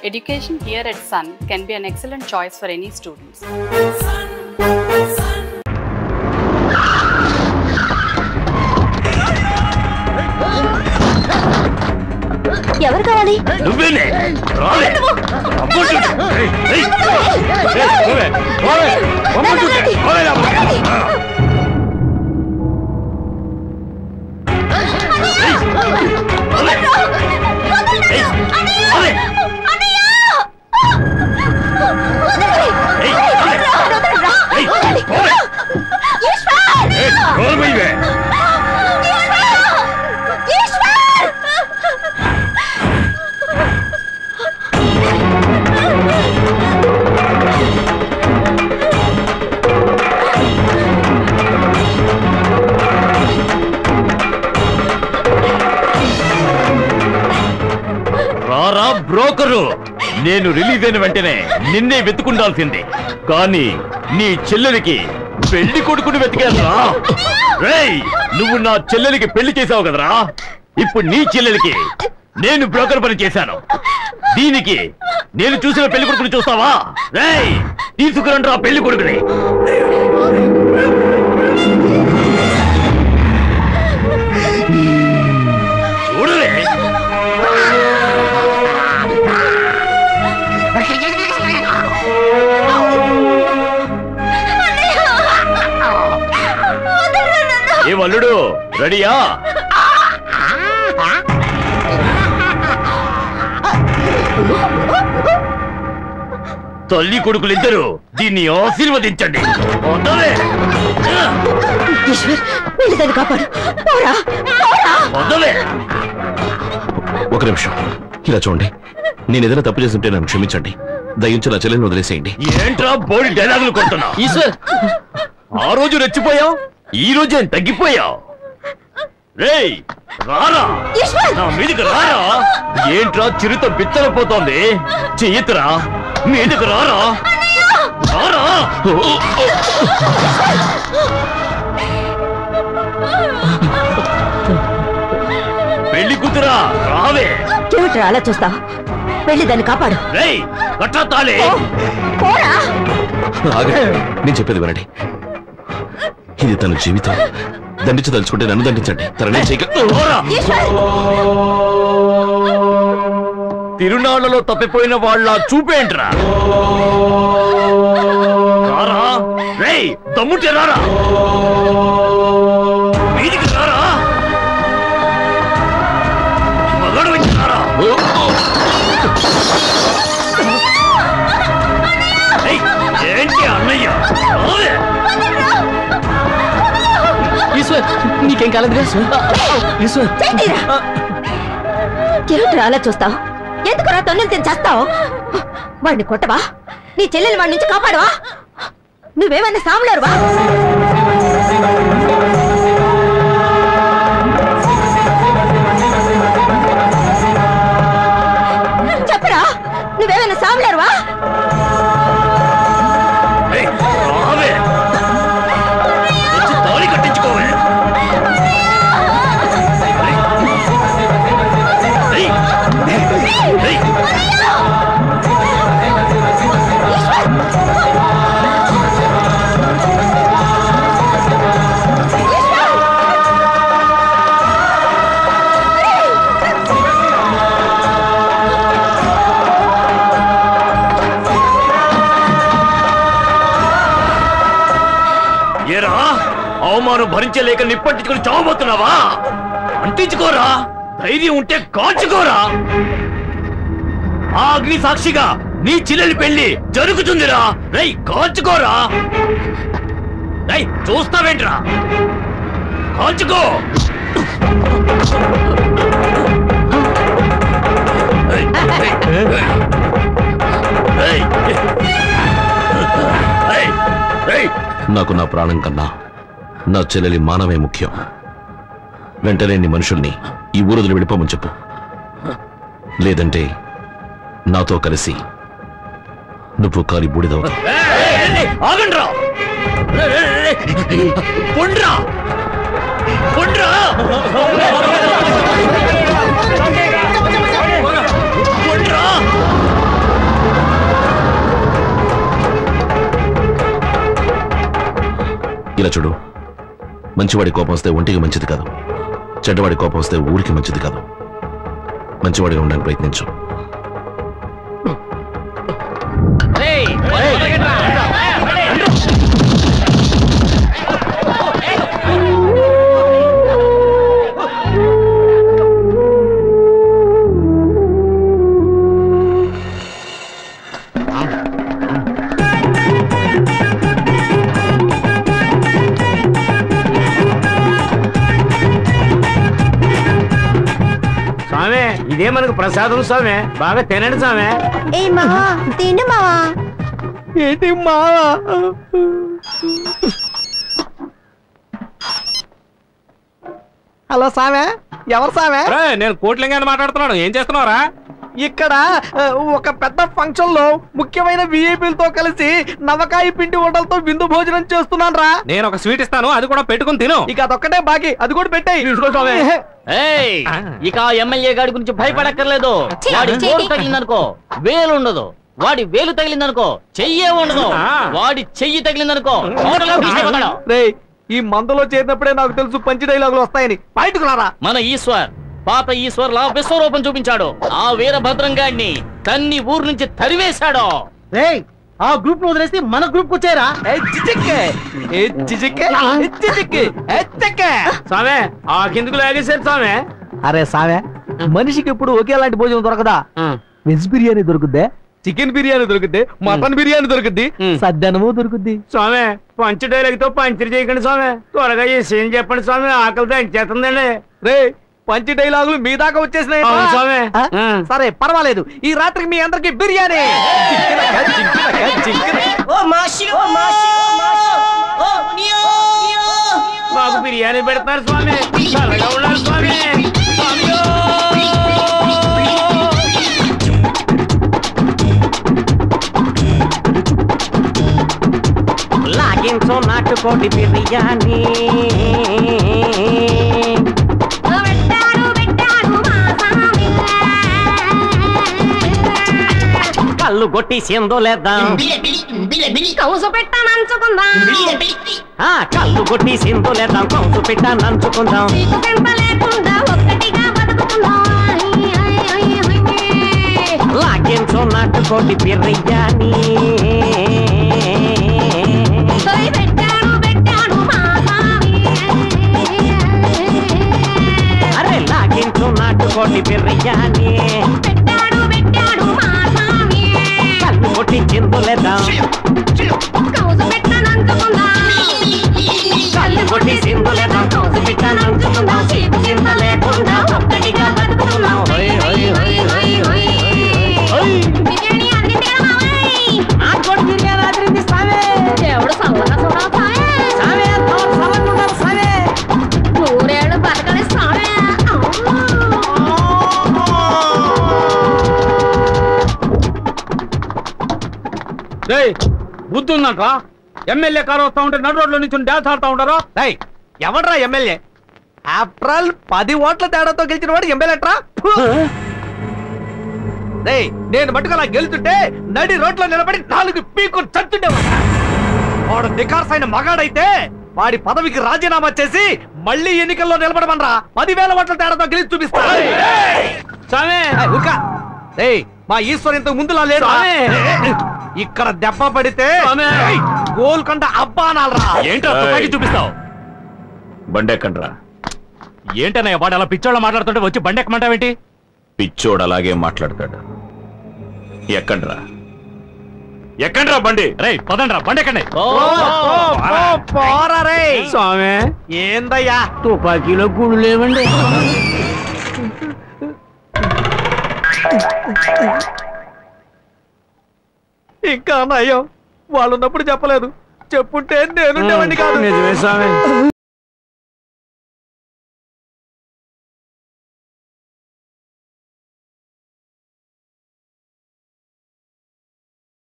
Education here at Sun can be an excellent choice for any students. ఎవరు కావాలి? నువ్వేనే రాలే broker నేను release అయిన వెంటనే నిన్నే వెతుకుండాల్సిందే కానీ నీ చెల్లెలికి పెళ్లి కొడుకుని వెతికేరా రేయ్ నువ్వు నా చెల్లెలికి పెళ్లి చేసావు కదరా ఇప్పుడు నీ చెల్లెలికి నేను బ్రోకర్ పని చేశాను దీనికి నేను చూసిన పెళ్లి కొడుకుని చూస్తావా రేయ్ తీసుకురండి రా పెళ్లి కొడుకుని చూడలే ఏ వల్లుడు రెడీయా తల్లి కొడుకులిద్దరు దీన్ని ఆశీర్వదించండి ఒక నిమిషం ఇలా చూడండి నేను ఏదైనా తప్పు చేస్తుంటే నన్ను క్షమించండి దయించి నా చెల్లెని వదిలేసేయండి ఏంట్రా బోడి డైలాగులు కొడుతున్నా ఈశ్వర్ ఆ రోజు రెచ్చిపోయావు ఈ రోజు ఏం తగ్గిపోయావు రేయ్ రారా నా మీదికి రారా ఏంట్రా చిరుత బిత్తరపోతోంది చెయ్యతురా మీదికి రారా రారా పెళ్లి కూతురా రావే ఏమిట్రా అలా చూస్తా వెళ్ళి దాన్ని కాపాడు రేయ్ గట్రా తాలే నేను చెప్పేది వినండి ఇది తన జీవితం దండించదలుచుకుంటే నన్ను దండించండి తననే తిరునాళ్లలో తప్పిపోయిన వాళ్ళ చూపేంట్రా రారా రేయ్ దమ్ముంటే రారా వీధికి రారా మగాడు వచ్చి రారా ఏంటి అన్నయ్య ఈశ్వర్ నీకేం కాలేదు ఈశ్వర్ ఏమిట్రా అలా చూస్తావు ఎందుకురా తన్నులు తిని చేస్తావు వాడిని కొట్టవా నీ చెల్లెలు వాడి నుంచి కాపాడవా నువ్వేమన్నా సాములారువా చెప్పరా నువ్వేమన్నా సాములారువా కట్టించుకోవే ఏరా అవమానం భరించలేక నిప్పంటించుకుని చావబోతున్నావా అంటించుకోరా ధైర్యం ఉంటే కాల్చుకోరా ఆ అగ్ని సాక్షిగా నీ చెల్లెలి పెళ్లి జరుగుతుందిరా రై కాల్చుకోరా రై చూస్తావేంట్రా కాల్చుకో నాకు నా ప్రాణం కన్నా నా చెల్లెలి మానవే ముఖ్యం వెంటనే నీ మనుషుల్ని ఈ ఊరుదిని వెళ్ళిపోమని చెప్పు లేదంటే నాతో కలిసి నువ్వు కాలి బూడిదవుతావు ఇలా చూడు, మంచివాడి కోపం వస్తే ఒంటికి మంచిది కాదు, చెడ్డవాడి కోపం వస్తే ఊరికి మంచిది కాదు. మంచివాడిగా ఉండడానికి ప్రయత్నించు. స్వామి ఇదే మనకు ప్రసాదం స్వామి, బాగా తినండి స్వామి. ఏ మావా తిండి మావా. ఏంటి మావా? హలో సామె, ఎవరు సామె? నేను కోట్లింగాన్ని మాట్లాడుతున్నాను. ఏం చేస్తున్నావురా? ఇక్కడ ఒక పెద్ద ఫంక్షన్ లో ముఖ్యమైన విఐపీలతో కలిసి నవకాయ పిండి వంటలతో విందు భోజనం చేస్తున్నాను రా. నేను ఒక స్వీట్ ఇస్తాను, అది కూడా పెట్టుకుని తిను. ఇక అదొక్కటే బాకీ, అది కూడా పెట్టాయి. ఇక ఎమ్మెల్యే గారి గురించి భయపడక్కర్లేదు. వాడి వేలు తగిలిందనుకో వేలు ఉండదు, వాడి వేలు తగిలిందనుకో చెయ్యే ఉండదు, వాడి చెయ్యి తగిలిందనుకో. ఈ మందులో చేరినప్పుడే నాకు తెలుసు పంచి డైలాగులు వస్తాయని. బయటకు రారా. మన ఈశ్వర్ పాత ఈశ్వర్ లా విశ్వరూపం చూపించాడు. ఆ వీరభద్రం గాడిని తన్ని ఊరు నుంచి తరివేశాడు. ఆ గ్రూప్ ను వదిలేసి మన గ్రూప్ వచ్చారా? స్వామి ఆ కిందకు లాగేశారు స్వామి. అరే సామె, మనిషికి ఇప్పుడు ఒకేలాంటి భోజనం దొరకదా? వెజ్ బిర్యానీ దొరుకుద్దే, చికెన్ బిర్యానీ దొరుకుద్ది, మటన్ బిర్యానీ దొరుకుద్ది, సద్దనము దొరుకుద్ది. స్వామి పంచ డైలాగ్తో పంచర్ చేయకండి స్వామి, త్వరగా ఏం చెప్పండి స్వామి, ఆకలితో ఎంచేస్తుందండి. రే పంచి డైలాగులు మీ దాకా వచ్చేసినాయి స్వామి. సరే పర్వాలేదు, ఈ రాత్రికి మీ అందరికి బిర్యానీ. మాకు బిర్యానీ పెడతారు స్వామి, చల్లగా ఉండాలి స్వామి. లాగించో నాటుకోటి బిర్యానీ, కళ్ళు కొట్టి సిందులేద్దాం, కౌసు పెట్టానంచుకుందాం, కళ్ళు కొట్టి సిందులేద్దాం, కౌసు పెట్టానంచుకుందాం. లేకుండా ఒక్కటిగా బతుకుతున్నాం. లాగించో నాటుకోటి బిర్యానీ, అరే లాగించో నాటుకోటి బిర్యానీ, కళ్ళు కొట్టి చిందులేద్దాం, కళ్ళు కొట్టి సిందులేద్దాం, కౌసు పెట్టానంచుకుందాం. సీపు చింత లేకుండా ఒక్కటిగా బతుకుతున్నాం. నాటుకోటి బిర్యానీ ఆదరింది సామే. దేవుడు సల్లగా చూడాలి సామే, సల్లగా ఉండాలి సామే. నూరేళ్ళు బతకలి సామే. బుద్ధి ఉందంట్రా? ఎమ్మెల్యే కారు వస్తా ఉంటే నడు రోడ్లో నుంచి డాన్స్ ఆడుతా ఉంటారా? ఎవడ్రా ఎమ్మెల్యే? ఆఫ్టర్ ఆల్ 10 ఓట్ల తేడాతో గెలిచిన వాడు ఎమ్మెల్యేట్రా? నేను మట్టుకు అలా గెలుతుంటే నడి రోడ్లో నిలబడి 4 పీకులు చచ్చుండేవాడు. వాడు నికార్సైన మగాడైతే వాడి పదవికి రాజీనామా చేసి మళ్ళీ ఎన్నికల్లో నిలబడమనరా. 10,000 ఓట్ల తేడాతో గెలిచి చూపిస్తా. మా ఈశ్వర్ ఇంతకు ముందులా లేదు. ఇక్కడ దెబ్బ పడితే గోల్కొండ అబ్బా అనాలరా. ఏంటో తుపాకీ చూపిస్తావు? బండెక్కండ్రా. ఏంటన్నయ్య వాడు అలా పిచ్చోళ్ళ మాట్లాడుతుంటే వచ్చి బండెక్కమంటావేంటి? పిచ్చోడు అలాగే మాట్లాడతాడు. ఎక్కండ్రా, ఎక్కండ్రా బండి. రే పదండ్రా బండెక్కండి. పోరా రే. స్వామి ఏందయ్యా తుపాకీలో గుళ్ళు లేవండి. ఇంకా నయ్యం, వాళ్ళున్నప్పుడు చెప్పలేదు. చెప్పుంటే నేనుండేవాడిని కాదు. నిజమే స్వామి.